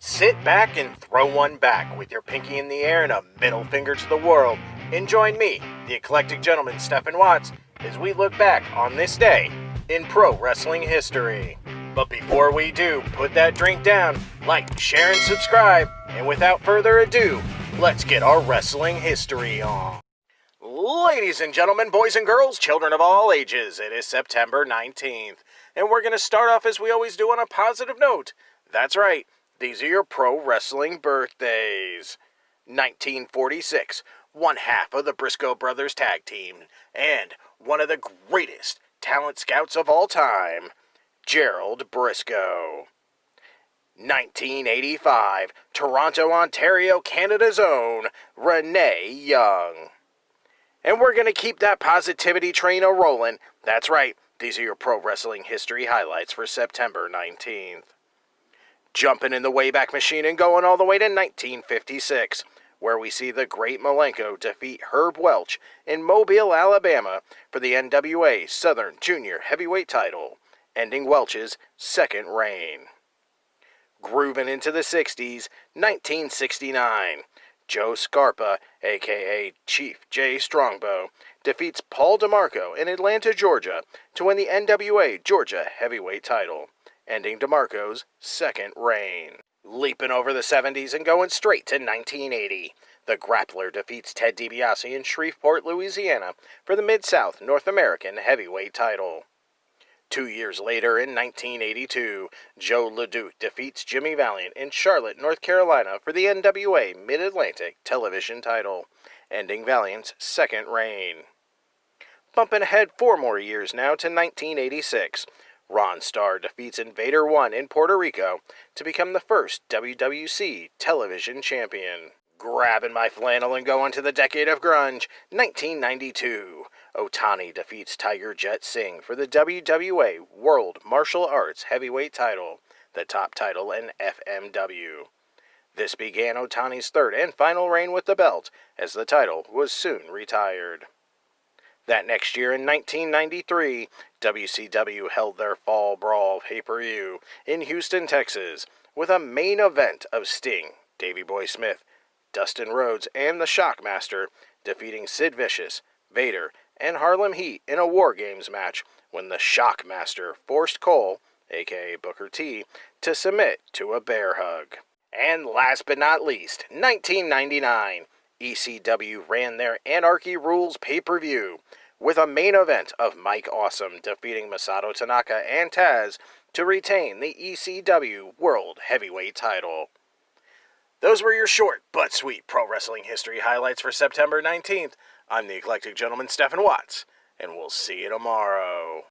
Sit back and throw one back with your pinky in the air and a middle finger to the world, and join me, the eclectic gentleman Stephen Watts, as we look back on this day in pro wrestling history. But before we do, put that drink down, like, share, and subscribe, and without further ado, let's get our wrestling history on. Ladies and gentlemen, boys and girls, children of all ages, it is September 19th, and we're going to start off as we always do on a positive note. That's right, these are your pro wrestling birthdays. 1946, one half of the Briscoe Brothers tag team, and one of the greatest talent scouts of all time, Gerald Briscoe. 1985, Toronto, Ontario, Canada's own Renee Young. And we're going to keep that positivity train a-rolling. That's right, these are your pro wrestling history highlights for September 19th. Jumping in the Wayback Machine and going all the way to 1956, where we see the Great Malenko defeat Herb Welch in Mobile, Alabama for the NWA Southern Junior Heavyweight title, ending Welch's second reign. Grooving into the 60s, 1969, Joe Scarpa, a.k.a. Chief J. Strongbow, defeats Paul DeMarco in Atlanta, Georgia to win the NWA Georgia Heavyweight title, ending DeMarco's second reign. Leaping over the 70s and going straight to 1980, the Grappler defeats Ted DiBiase in Shreveport, Louisiana for the Mid-South North American Heavyweight title. 2 years later, in 1982, Joe LeDuc defeats Jimmy Valiant in Charlotte, North Carolina for the NWA Mid-Atlantic Television title, ending Valiant's second reign. Bumping ahead 4 more years now to 1986, Ron Starr defeats Invader One in Puerto Rico to become the first WWC television champion. Grabbing my flannel and going to the decade of grunge, 1992. Otani defeats Tiger Jet Singh for the WWA World Martial Arts Heavyweight title, the top title in FMW. This began Otani's third and final reign with the belt, as the title was soon retired. That next year in 1993, WCW held their Fall Brawl pay-per-view in Houston, Texas, with a main event of Sting, Davey Boy Smith, Dustin Rhodes, and the Shockmaster defeating Sid Vicious, Vader, and Harlem Heat in a War Games match when the Shockmaster forced Cole, a.k.a. Booker T, to submit to a bear hug. And last but not least, 1999, ECW ran their Anarchy Rules pay-per-view with a main event of Mike Awesome defeating Masato Tanaka and Taz to retain the ECW World Heavyweight title. Those were your short but sweet pro wrestling history highlights for September 19th. I'm the eclectic gentleman Stephen Watts, and we'll see you tomorrow.